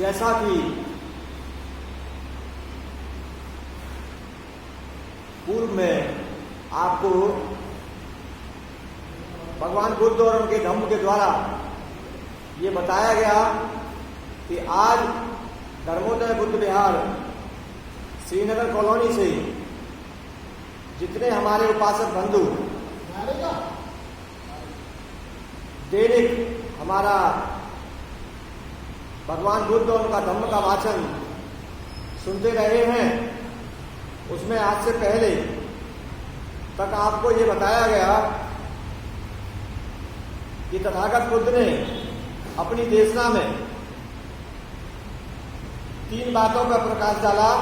जैसा कि पूर्व में आपको भगवान बुद्ध और उनके धम्म के द्वारा ये बताया गया कि आज धर्मोदय बुद्ध विहार श्रीनगर कॉलोनी से जितने हमारे उपासक बंधु दैनिक हमारा भगवान बुद्ध और उनका धम्म का वाचन सुनते रहे हैं, उसमें आज से पहले तक आपको ये बताया गया कि तथागत बुद्ध ने अपनी देशना में 3 बातों पर प्रकाश डाला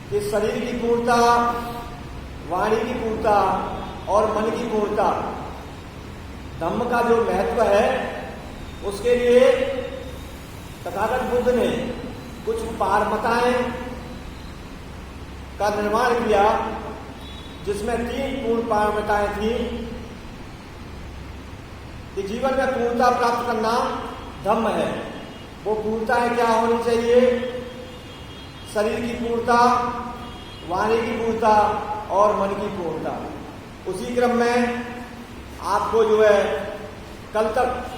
कि शरीर की पूर्णता, वाणी की पूर्णता और मन की पूर्णता। धम्म का जो महत्व है उसके लिए तथागत बुद्ध ने कुछ पारमताएं का निर्माण किया, जिसमें 3 पूर्ण पारमताएं थी कि जीवन में पूर्णता प्राप्त करना धम्म है। वो पूर्णताएं क्या होनी चाहिए? शरीर की पूर्णता, वाणी की पूर्णता और मन की पूर्णता। उसी क्रम में आपको जो है कल तक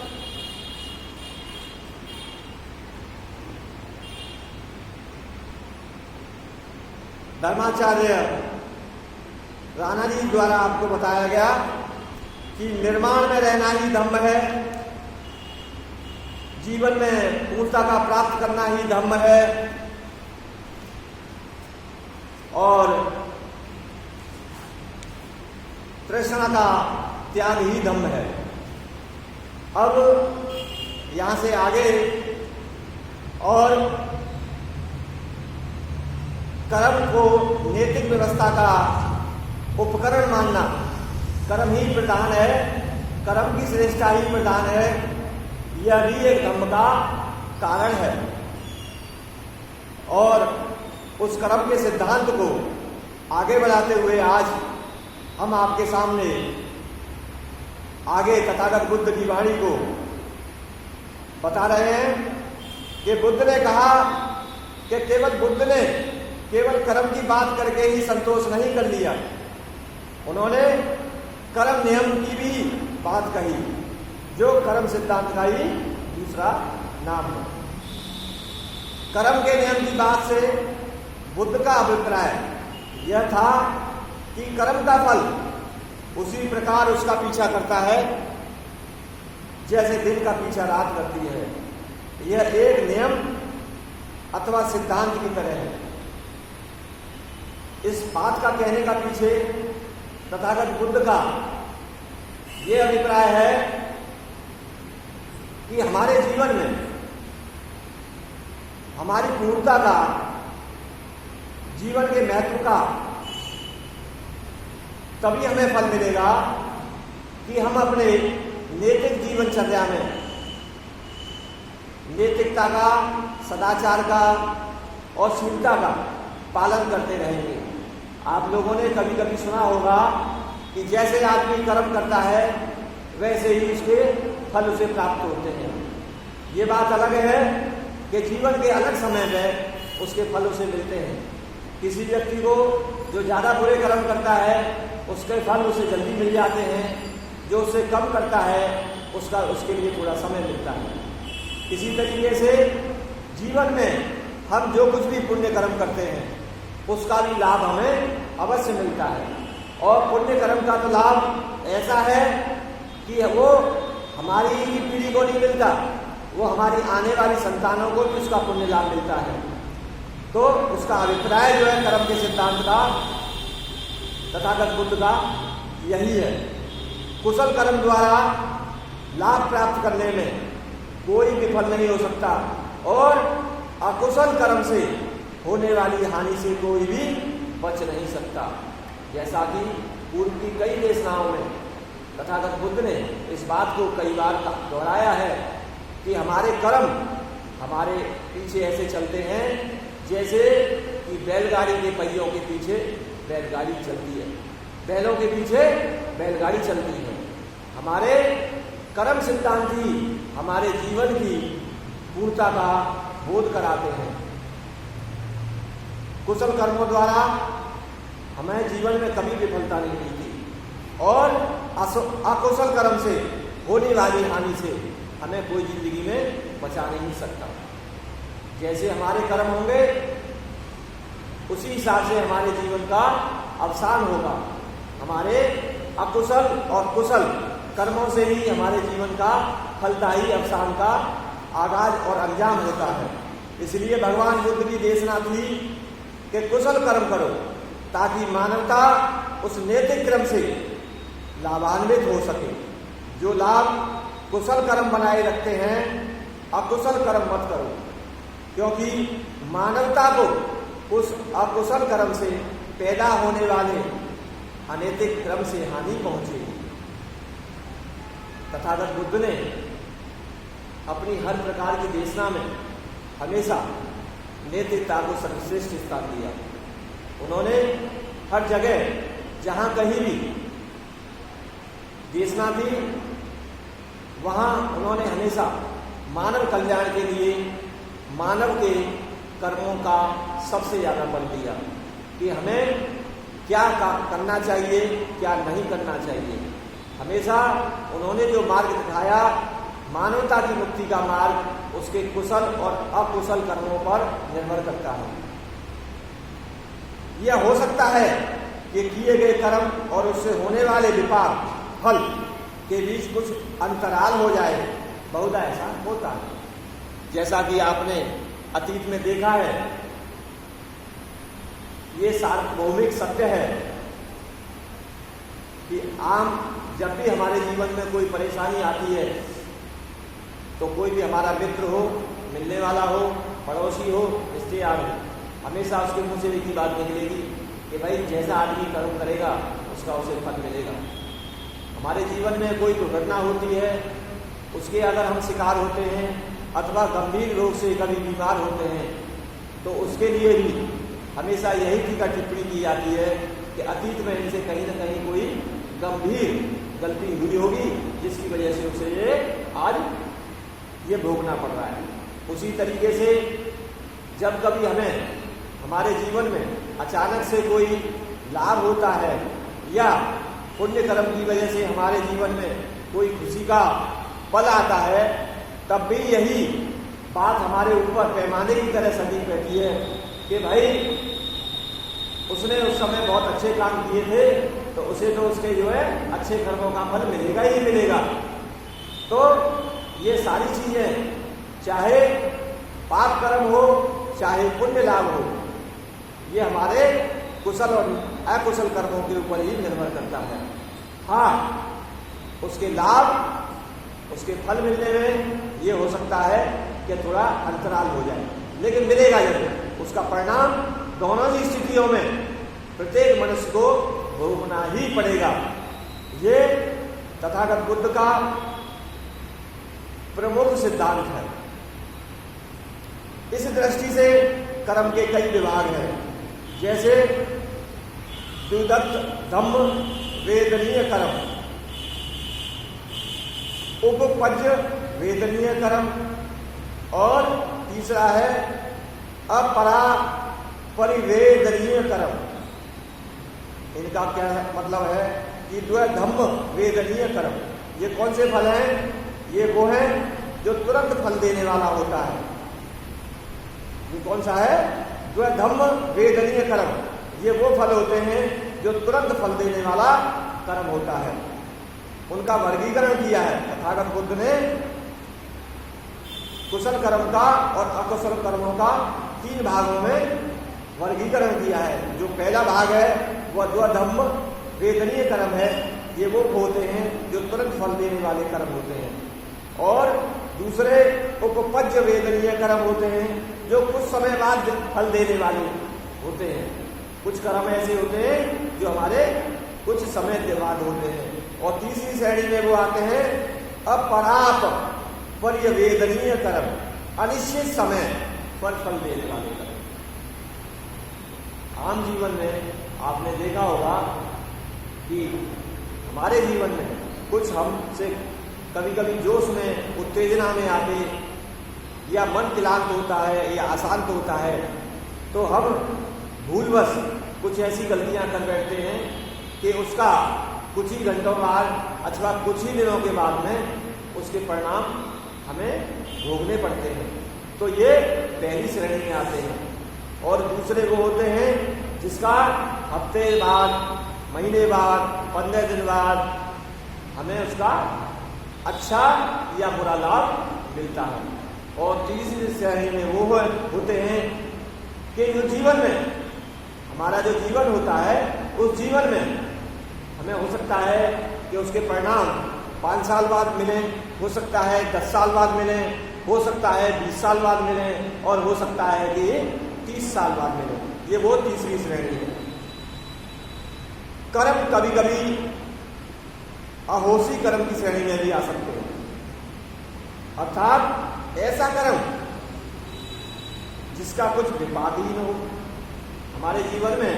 धर्माचार्य राणा जी द्वारा आपको बताया गया कि निर्माण में रहना ही धम्म है, जीवन में पूर्णता का प्राप्त करना ही धम्म है और तृष्णा का त्याग ही धम्म है। अब यहां से आगे और कर्म को नैतिक व्यवस्था का उपकरण मानना, कर्म ही प्रधान है, कर्म की श्रेष्ठता ही प्रधान है, यह भी एक धम्म का कारण है। और उस कर्म के सिद्धांत को आगे बढ़ाते हुए आज हम आपके सामने आगे तथागत बुद्ध की वाणी को बता रहे हैं कि बुद्ध ने कहा कि केवल बुद्ध ने केवल कर्म की बात करके ही संतोष नहीं कर लिया, उन्होंने कर्म नियम की भी बात कही, जो कर्म सिद्धांत का ही दूसरा नाम है। कर्म के नियम की बात से बुद्ध का अभिप्राय यह था कि कर्म का फल उसी प्रकार उसका पीछा करता है जैसे दिन का पीछा रात करती है। यह एक नियम अथवा सिद्धांत की तरह है। इस बात का कहने का पीछे तथागत बुद्ध का यह अभिप्राय है कि हमारे जीवन में हमारी पूर्णता का, जीवन के महत्व का तभी हमें फल मिलेगा कि हम अपने नैतिक जीवनचर्या में नैतिकता का, सदाचार का और शीलता का पालन करते रहेंगे। आप लोगों ने कभी कभी सुना होगा कि जैसे आदमी कर्म करता है वैसे ही उसके फल उसे प्राप्त होते हैं। ये बात अलग है कि जीवन के अलग समय में उसके फल उसे मिलते हैं। किसी व्यक्ति को जो ज़्यादा बुरे कर्म करता है उसके फल उसे जल्दी मिल जाते हैं, जो उससे कम करता है उसके लिए थोड़ा समय मिलता है। इसी तरीके से जीवन में हम जो कुछ भी पुण्य कर्म करते हैं उसका भी लाभ हमें अवश्य मिलता है। और पुण्य कर्म का तो लाभ ऐसा है कि वो हमारी पीढ़ी को नहीं मिलता, वो हमारी आने वाली संतानों को भी उसका पुण्य लाभ मिलता है। तो उसका अभिप्राय जो है कर्म के सिद्धांत का, तथागत बुद्ध का यही है। कुशल कर्म द्वारा लाभ प्राप्त करने में कोई विफल नहीं हो सकता और अकुशल कर्म से होने वाली हानि से कोई भी बच नहीं सकता। जैसा कि पूर्व की कई देशनाओं में तथागत बुद्ध ने इस बात को कई बार दोहराया है कि हमारे कर्म हमारे पीछे ऐसे चलते हैं जैसे कि बैलगाड़ी के पहियों के पीछे बैलगाड़ी चलती है, बैलों के पीछे बैलगाड़ी चलती है। हमारे कर्म सिद्धांत ही हमारे जीवन की पूर्णता का बोध कराते हैं। कुशल कर्मों द्वारा हमें जीवन में कभी विफलता नहीं मिलती और अकुशल कर्म से होने वाली हानि से हमें कोई जिंदगी में बचा नहीं सकता। जैसे हमारे कर्म होंगे उसी हिसाब से हमारे जीवन का अवसान होगा। हमारे अकुशल और कुशल कर्मों से ही हमारे जीवन का फलदायी अवसान का आगाज और अंजाम होता है। इसलिए भगवान बुद्ध की देशना थी कि कुशल कर्म करो ताकि मानवता उस नैतिक क्रम से लाभान्वित हो सके। जो लाभ कुशल कर्म बनाए रखते हैं, अकुशल कर्म मत करो, क्योंकि मानवता को उस अकुशल कर्म से पैदा होने वाले अनैतिक क्रम से हानि पहुंचेगी। तथागत बुद्ध ने अपनी हर प्रकार की देशना में हमेशा नैतिकता को सर्वश्रेष्ठ स्थान दिया। उन्होंने हर जगह जहां कहीं भी देशना थी वहां उन्होंने हमेशा मानव कल्याण के लिए मानव के कर्मों का सबसे ज्यादा बल दिया कि हमें क्या करना चाहिए, क्या नहीं करना चाहिए। हमेशा उन्होंने जो मार्ग दिखाया मानवता की मुक्ति का मार्ग उसके कुशल और अकुशल कर्मों पर निर्भर करता है। यह हो सकता है कि किए गए कर्म और उससे होने वाले विपाक फल के बीच कुछ अंतराल हो जाए, बहुधा ऐसा होता है। जैसा कि आपने अतीत में देखा है, ये सार्वभौमिक सत्य है कि जब भी हमारे जीवन में कोई परेशानी आती है तो कोई भी हमारा मित्र हो, मिलने वाला हो, पड़ोसी हो, रिश्तेदार हो, हमेशा उसके मुंह से एक ही बात निकलेगी कि भाई जैसा आदमी कर्म करेगा उसका उसे फल मिलेगा। हमारे जीवन में कोई दुर्घटना होती है, उसके अगर हम शिकार होते हैं अथवा गंभीर रोग से कभी बीमार होते हैं तो उसके लिए भी हमेशा यही टीका टिप्पणी की जाती है कि अतीत में इनसे कहीं ना कहीं कोई गंभीर गलती हुई होगी जिसकी वजह से उसे आज ये भोगना पड़ रहा है। उसी तरीके से जब कभी हमें हमारे जीवन में अचानक से कोई लाभ होता है या पुण्य कर्म की वजह से हमारे जीवन में कोई खुशी का पल आता है, तब भी यही बात हमारे ऊपर पैमाने की तरह सदी रहती है कि भाई उसने उस समय बहुत अच्छे काम किए थे तो उसे तो उसके जो है अच्छे कर्मों का फल मिलेगा ही मिलेगा। तो ये सारी चीजें चाहे पाप कर्म हो चाहे पुण्य लाभ हो, ये हमारे कुशल और अकुशल कर्मों के ऊपर ही निर्भर करता है। हाँ, उसके लाभ उसके फल मिलने में ये हो सकता है कि थोड़ा अंतराल हो जाए, लेकिन मिलेगा जरूर। उसका परिणाम दोनों ही स्थितियों में प्रत्येक मनुष्य को भोगना ही पड़ेगा। ये तथागत बुद्ध का प्रमुख सिद्धांत है। इस दृष्टि से कर्म के कई विभाग हैं, जैसे द्विदत्त धम्म वेदनीय कर्म, उपपज्य वेदनीय कर्म और तीसरा है अपरा परिवेदनीय कर्म। इनका क्या मतलब है कि द्विधम्म वेदनीय कर्म, ये कौन से फल हैं? ये वो हैं जो तुरंत फल देने वाला होता है। ये कौन सा है? द्विधम्म वेदनीय कर्म। ये वो फल होते हैं जो तुरंत फल देने वाला कर्म होता है। उनका वर्गीकरण किया है तथागत बुद्ध ने कुशल कर्म का और अकुशल कर्मों का 3 भागों में वर्गीकरण किया है। जो पहला भाग है वह द्विधम्म वेदनीय कर्म है। ये वो होते हैं जो तुरंत फल देने वाले कर्म होते हैं, और दूसरे उपपज्य वेदनीय कर्म होते हैं जो कुछ समय बाद फल देने वाले होते हैं। कुछ कर्म ऐसे होते हैं जो हमारे कुछ समय के बाद होते हैं, और तीसरी श्रेणी में वो आते हैं अपराप पर्यवेदनीय कर्म, अनिश्चित समय पर फल देने वाले कर्म। आम जीवन में आपने देखा होगा कि हमारे जीवन में कुछ हमसे कभी कभी जोश में, उत्तेजना में आके, या मन क्लांत होता है या अशांत होता है, तो हम भूलवश कुछ ऐसी गलतियां कर बैठते हैं कि उसका कुछ ही घंटों बाद अथवा कुछ ही दिनों के बाद में उसके परिणाम हमें भोगने पड़ते हैं। तो ये पहली श्रेणी में आते हैं। और दूसरे वो होते हैं जिसका हफ्ते बाद, महीने बाद, 15 दिन बाद हमें उसका अच्छा या बुरा लाभ मिलता है। और तीसरी श्रेणी में वो होते हैं कि जो जीवन में, हमारा जो जीवन होता है, उस जीवन में हमें हो सकता है कि उसके परिणाम 5 साल बाद मिले, हो सकता है 10 साल बाद मिले, हो सकता है 20 साल बाद मिले, और हो सकता है कि 30 साल बाद मिले। ये वो तीसरी श्रेणी है। कर्म कभी कभी अहोसी कर्म की श्रेणी में भी आ सकते हैं, अर्थात ऐसा कर्म जिसका कुछ विपाक ही न हो। हमारे जीवन में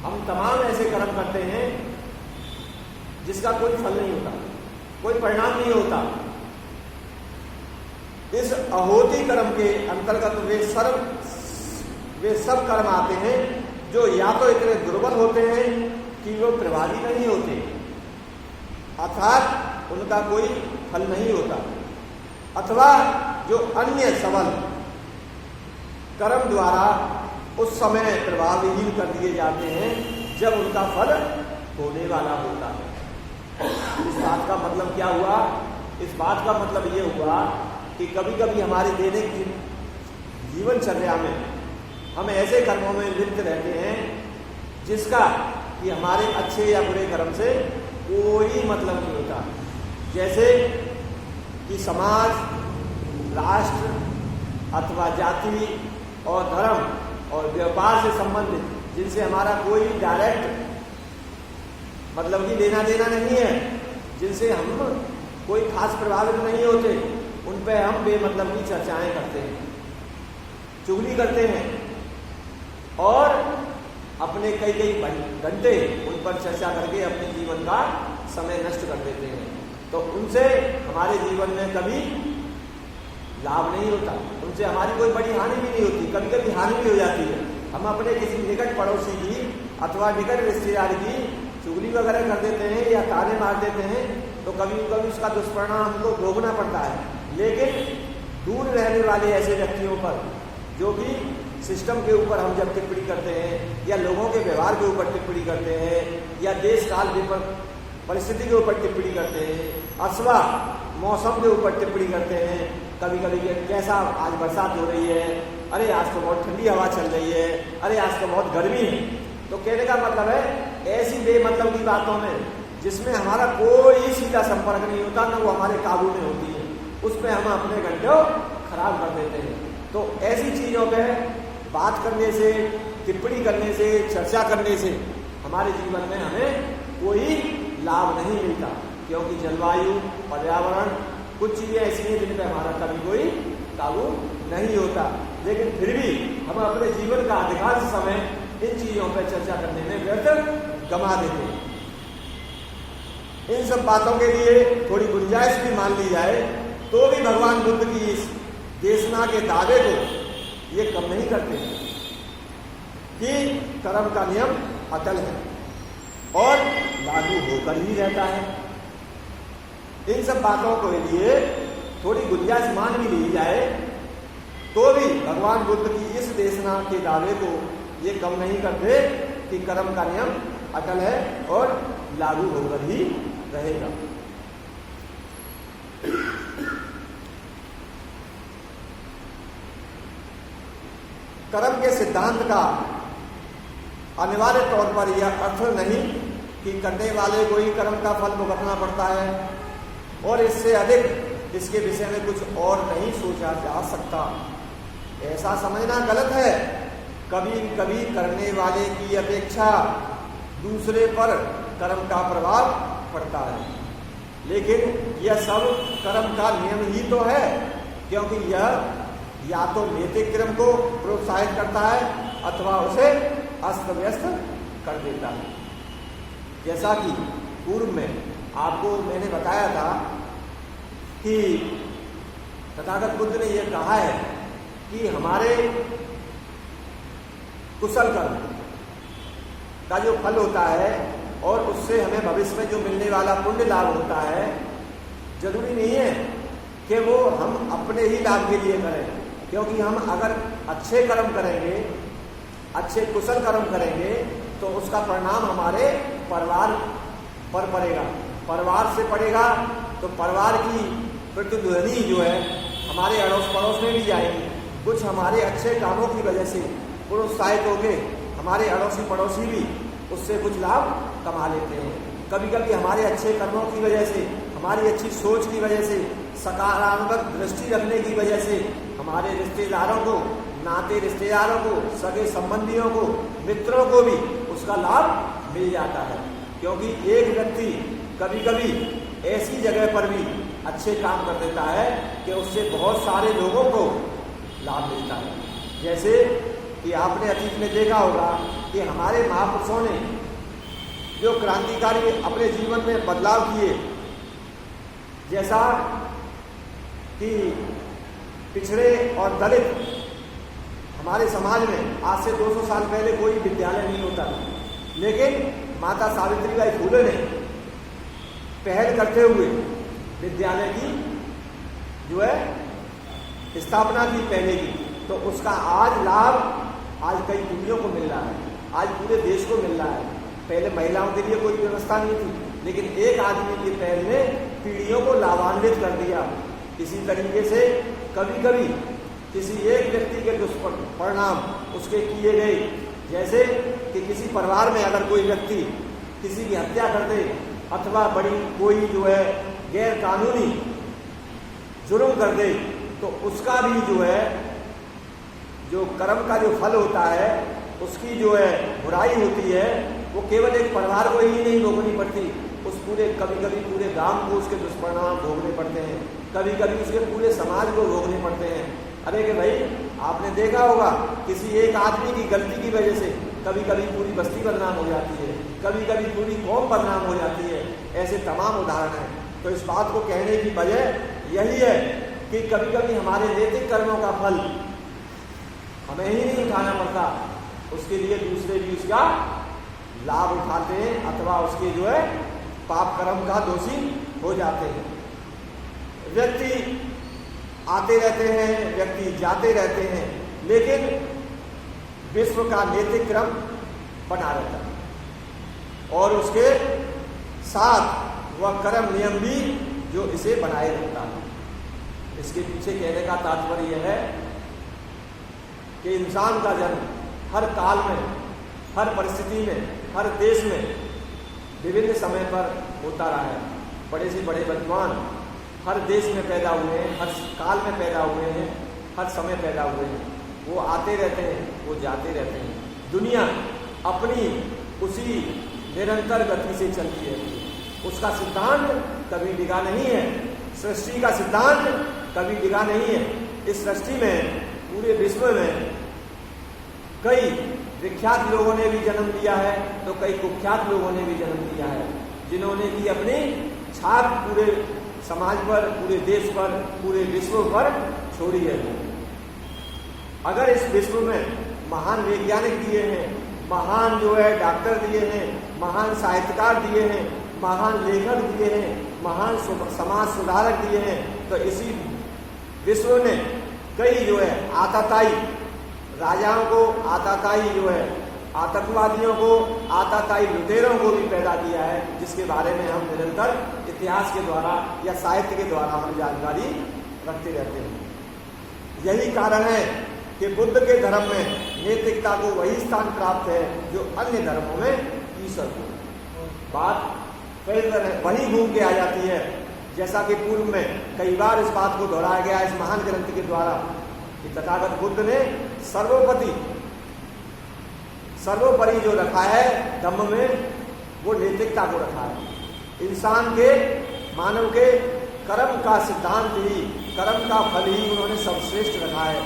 हम तमाम ऐसे कर्म करते हैं जिसका कोई फल नहीं होता, कोई परिणाम नहीं होता। इस अहोती कर्म के अंतर्गत वे सब कर्म आते हैं जो या तो इतने दुर्बल होते हैं कि वो प्रभावी नहीं होते, अर्थात उनका कोई फल नहीं होता, अथवा जो अन्य सबल कर्म द्वारा उस समय प्रभावहीन कर दिए जाते हैं जब उनका फल होने वाला होता है। इस बात का मतलब क्या हुआ? इस बात का मतलब ये हुआ कि कभी कभी हमारे दैनिक जीवनचर्या में हम ऐसे कर्मों में लिप्त रहते हैं जिसका कि हमारे अच्छे या बुरे कर्म से कोई मतलब नहीं होता। जैसे कि समाज, राष्ट्र अथवा जाति और धर्म और व्यापार से संबंधित जिनसे हमारा कोई डायरेक्ट मतलब कि लेना देना नहीं है, जिनसे हम कोई खास प्रभावित नहीं होते, उन पे हम बेमतलब की चर्चाएं करते हैं, चुगली करते हैं और अपने कई घंटे उन पर चर्चा करके अपने जीवन का समय नष्ट कर देते हैं। तो उनसे हमारे जीवन में कभी लाभ नहीं होता, उनसे हमारी कोई बड़ी हानि भी नहीं होती। कभी कभी हानि भी हो जाती है। हम अपने किसी निकट पड़ोसी की अथवा निकट रिश्तेदार की चुगली वगैरह कर देते हैं या ताने मार देते हैं, तो कभी कभी उसका दुष्परिणाम हमको भोगना पड़ता है। लेकिन दूर रहने वाले ऐसे व्यक्तियों पर, जो कि सिस्टम के ऊपर हम जब टिप्पणी करते हैं या लोगों के व्यवहार के ऊपर टिप्पणी करते हैं या देश काल के परिस्थिति के ऊपर टिप्पणी करते हैं अथवा मौसम के ऊपर टिप्पणी करते हैं, कभी कभी कैसा आज बरसात हो रही है, अरे आज तो बहुत ठंडी हवा चल रही है, अरे आज तो बहुत गर्मी है। तो कहने का मतलब है ऐसी बेमतलब की बातों में जिसमें हमारा कोई सीधा संपर्क नहीं होता, न वो हमारे काबू में होती है, उस पर हम अपने घंटों खराब कर देते हैं। तो ऐसी चीजों पे बात करने से, टिप्पणी करने से, चर्चा करने से हमारे जीवन में हमें कोई लाभ नहीं मिलता, क्योंकि जलवायु, पर्यावरण, कुछ चीजें ऐसी हैं जिन पर हमारा कभी कोई काबू नहीं होता। लेकिन फिर भी हम अपने जीवन का अधिकांश समय इन चीजों पर चर्चा करने में व्यर्थ गंवा देते हैं। इन सब बातों के लिए थोड़ी गुंजाइश भी मान ली जाए तो भी भगवान बुद्ध की इस देशना के दावे को ये कम नहीं करते कि कर्म का नियम अटल है और लागू होकर ही रहता है। इन सब बातों के लिए थोड़ी गुंजाइश मान भी ली जाए तो भी भगवान बुद्ध की इस देशना के दावे को ये कम नहीं करते कि कर्म का नियम अटल है और लागू होकर ही रहेगा। कर्म के सिद्धांत का अनिवार्य तौर पर यह अर्थ नहीं कि करने वाले को ही कर्म का फल भुगतना पड़ता है और इससे अधिक इसके विषय में कुछ और नहीं सोचा जा सकता। ऐसा समझना गलत है। कभी कभी करने वाले की अपेक्षा दूसरे पर कर्म का प्रभाव पड़ता है, लेकिन यह सब कर्म का नियम ही तो है, क्योंकि यह या तो नैतिक कर्म को प्रोत्साहित करता है अथवा उसे अस्त व्यस्त कर देता है। जैसा कि पूर्व में आपको मैंने बताया था कि तथागत बुद्ध ने यह कहा है कि हमारे कुशल कर्म का जो फल होता है और उससे हमें भविष्य में जो मिलने वाला पुण्य लाभ होता है, जरूरी नहीं है कि वो हम अपने ही लाभ के लिए करें, क्योंकि हम अगर अच्छे कर्म करेंगे, अच्छे कुशल कर्म करेंगे तो उसका परिणाम हमारे परिवार पर पड़ेगा। परिवार से पड़ेगा तो परिवार की प्रतिध्वनि जो है हमारे अड़ोस पड़ोस में भी जाएगी। कुछ हमारे अच्छे कामों की वजह से प्रोत्साहित होके हमारे अड़ोसी पड़ोसी भी उससे कुछ लाभ कमा लेते हैं। कभी कभी हमारे अच्छे कर्मों की वजह से, हमारी अच्छी सोच की वजह से, सकारात्मक दृष्टि रखने की वजह से हमारे रिश्तेदारों को, नाते रिश्तेदारों को, सगे संबंधियों को, मित्रों को भी उसका लाभ मिल जाता है। क्योंकि एक व्यक्ति कभी कभी ऐसी जगह पर भी अच्छे काम कर देता है कि उससे बहुत सारे लोगों को लाभ मिलता है। जैसे कि आपने अतीत में देखा होगा कि हमारे महापुरुषों ने जो क्रांतिकारी अपने जीवन में बदलाव किए, जैसा कि पिछड़े और दलित हमारे समाज में आज से 200 साल पहले कोई विद्यालय नहीं होता था, लेकिन माता सावित्रीबाई फुले ने पहल करते हुए विद्यालय की जो है स्थापना की पहले की, तो उसका आज लाभ आज कई पीढ़ियों को मिल रहा है, आज पूरे देश को मिल रहा है। पहले महिलाओं के लिए कोई व्यवस्था नहीं थी, लेकिन एक आदमी की पहल ने पीढ़ियों को लाभान्वित कर दिया। इसी तरीके से कभी कभी किसी एक व्यक्ति के दुष्परिणाम उसके किए गए, जैसे कि किसी परिवार में अगर कोई व्यक्ति किसी की हत्या कर दे अथवा बड़ी कोई जो है गैर कानूनी जुर्म कर दे, तो उसका भी जो है जो कर्म का जो फल होता है, उसकी जो है बुराई होती है, वो केवल एक परिवार को ही नहीं भोगनी पड़ती, उस पूरे कभी कभी पूरे गांव को उसके दुष्परिणाम भोगने पड़ते हैं, कभी कभी उसके पूरे समाज को भोगने पड़ते हैं। अरे कि भाई आपने देखा होगा किसी एक आदमी की गलती की वजह से कभी कभी पूरी बस्ती बदनाम हो जाती है, कभी कभी पूरी कौम बदनाम हो जाती है। ऐसे तमाम उदाहरण हैं। तो इस बात को कहने की वजह यही है कि कभी कभी हमारे नैतिक कर्मों का फल हमें ही नहीं उठाना पड़ता, उसके लिए दूसरे भी उसका लाभ उठाते हैं अथवा उसके जो है पाप कर्म का दोषी हो जाते हैं। व्यक्ति आते रहते हैं, व्यक्ति जाते रहते हैं, लेकिन विश्व का नैतिक क्रम बना रहता है और उसके साथ वह कर्म नियम भी जो इसे बनाए रखता है। इसके पीछे कहने का तात्पर्य यह है कि इंसान का जन्म हर काल में, हर परिस्थिति में, हर देश में विभिन्न समय पर होता रहा है। बड़े से बड़े विद्वान हर देश में पैदा हुए हैं, हर काल में पैदा हुए हैं, हर समय पैदा हुए हैं। वो आते रहते हैं, वो जाते रहते हैं। दुनिया अपनी उसी निरंतर गति से चलती रहती है। उसका सिद्धांत कभी डिगा नहीं है, सृष्टि का सिद्धांत कभी डिगा नहीं है। इस सृष्टि में, पूरे विश्व में कई विख्यात लोगों ने भी जन्म लिया है, तो कई कुख्यात लोगों ने भी जन्म लिया है, जिन्होंने की अपनी छाप पूरे समाज पर, पूरे देश पर, पूरे विश्व पर छोड़ी है। अगर इस विश्व में महान वैज्ञानिक दिए हैं, महान जो है डॉक्टर दिए हैं, महान साहित्यकार दिए हैं, महान लेखक दिए हैं, महान समाज सुधारक दिए हैं, तो इसी विश्व ने कई जो है आताताई राजाओं को, आताताई जो है आतंकवादियों को, आताताई लुटेरों को भी पैदा किया है, जिसके बारे में हम निरंतर इतिहास के द्वारा या साहित्य के द्वारा हम जानकारी रखते रहते हैं। यही कारण है कि बुद्ध के धर्म में नैतिकता को वही स्थान प्राप्त है जो अन्य धर्मों में ईश्वर को। बात कई तरह वही घूम के आ जाती है, जैसा कि पूर्व में कई बार इस बात को दोहराया गया इस महान ग्रंथ के द्वारा कि तथागत बुद्ध ने सर्वोपरि जो रखा है धम्म में, वो नैतिकता को रखा है। इंसान के, मानव के कर्म का सिद्धांत ही, कर्म का फल ही उन्होंने सर्वश्रेष्ठ रखा है।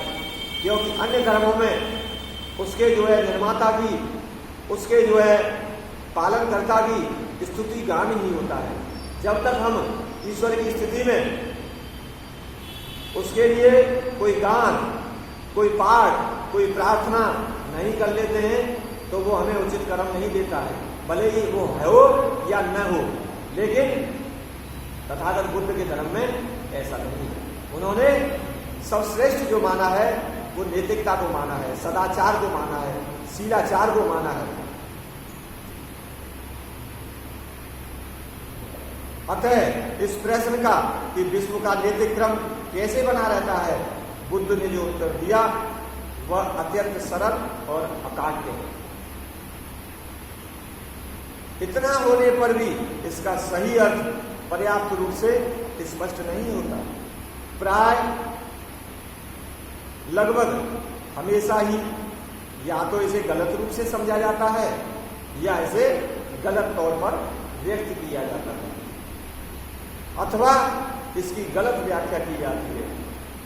क्योंकि अन्य धर्मों में उसके जो है निर्माता की, उसके जो है पालनकर्ता की स्तुति गान ही होता है। जब तक हम ईश्वर की स्थिति में उसके लिए कोई गान, कोई पाठ, कोई प्रार्थना नहीं कर लेते हैं तो वो हमें उचित कर्म नहीं देता है, भले ही वो हो या न हो। लेकिन तथागत बुद्ध के धर्म में ऐसा नहीं है। उन्होंने सर्वश्रेष्ठ जो माना है वो नैतिकता को माना है, सदाचार को माना है, शीलाचार को माना है। अतः इस प्रश्न का कि विश्व का नैतिक क्रम कैसे बना रहता है, बुद्ध ने जो उत्तर दिया वह अत्यंत सरल और अकाट्य है। इतना होने पर भी इसका सही अर्थ पर्याप्त रूप से स्पष्ट नहीं होता। प्राय लगभग हमेशा ही या तो इसे गलत रूप से समझा जाता है या इसे गलत तौर पर व्यक्त किया जाता है, अथवा इसकी गलत व्याख्या की जाती है।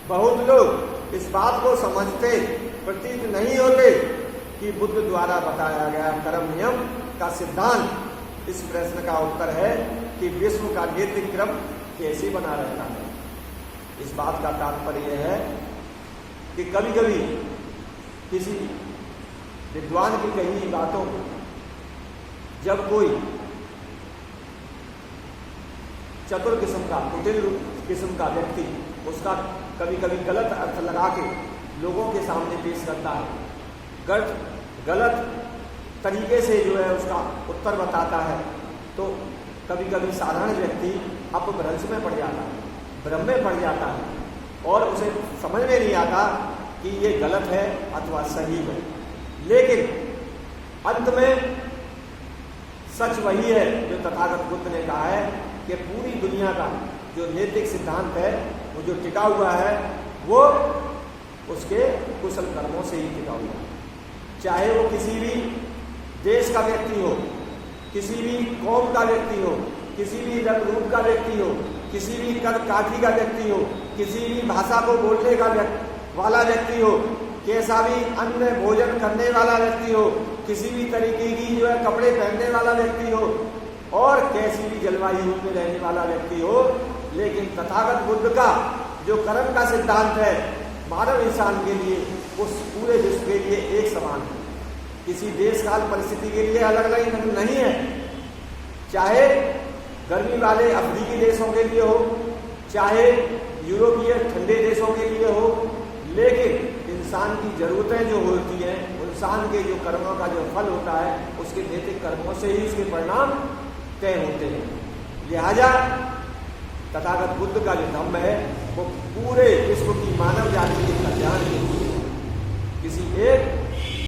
बहुत लोग इस बात को समझते प्रतीत नहीं होते कि बुद्ध द्वारा बताया गया कर्म नियम का सिद्धांत इस प्रश्न का उत्तर है कि विश्व का नैतिक क्रम कैसे बना रहता है। इस बात का तात्पर्य यह है कि कभी कभी किसी विद्वान की कही बातों को जब कोई चतुर किस्म का, कुटिल किस्म का व्यक्ति उसका कभी कभी गलत अर्थ लगा के लोगों के सामने पेश करता है, गलत तरीके से जो है उसका उत्तर बताता है, तो कभी कभी साधारण व्यक्ति अपभ्रंश में पड़ जाता है, भ्रम में पड़ जाता है और उसे समझ में नहीं आता कि ये गलत है अथवा सही है। लेकिन अंत में सच वही है जो तथागत बुद्ध ने कहा है कि पूरी दुनिया का जो नैतिक सिद्धांत है वो जो टिका हुआ है वो उसके कुशल कर्मों से ही टिका हुआ है। चाहे वो किसी भी देश का व्यक्ति हो, किसी भी कौम का व्यक्ति हो, किसी भी रंग रूप का व्यक्ति हो, किसी भी कद काठी का व्यक्ति हो, किसी भी भाषा को बोलने का वाला व्यक्ति हो, कैसा भी अन्न भोजन करने वाला व्यक्ति हो, किसी भी तरीके की जो है कपड़े पहनने वाला व्यक्ति हो और कैसी भी जलवायु में रहने वाला व्यक्ति हो, लेकिन तथागत बुद्ध का जो कर्म का सिद्धांत है मानव इंसान के लिए उस पूरे विश्व के लिए एक समान है। किसी देश काल परिस्थिति के लिए अलग अलग नहीं है, चाहे गर्मी वाले अफ्रीकी देशों के लिए हो, चाहे यूरोपीय ठंडे देशों के लिए हो, लेकिन इंसान की जरूरतें जो होती हैं, इंसान के जो कर्मों का जो फल होता है उसके नैतिक कर्मों से ही उसके परिणाम तय होते हैं। लिहाजा तथागत बुद्ध का जो धम्म है वो पूरे विश्व की मानव जाति के कल्याण के लिए किसी एक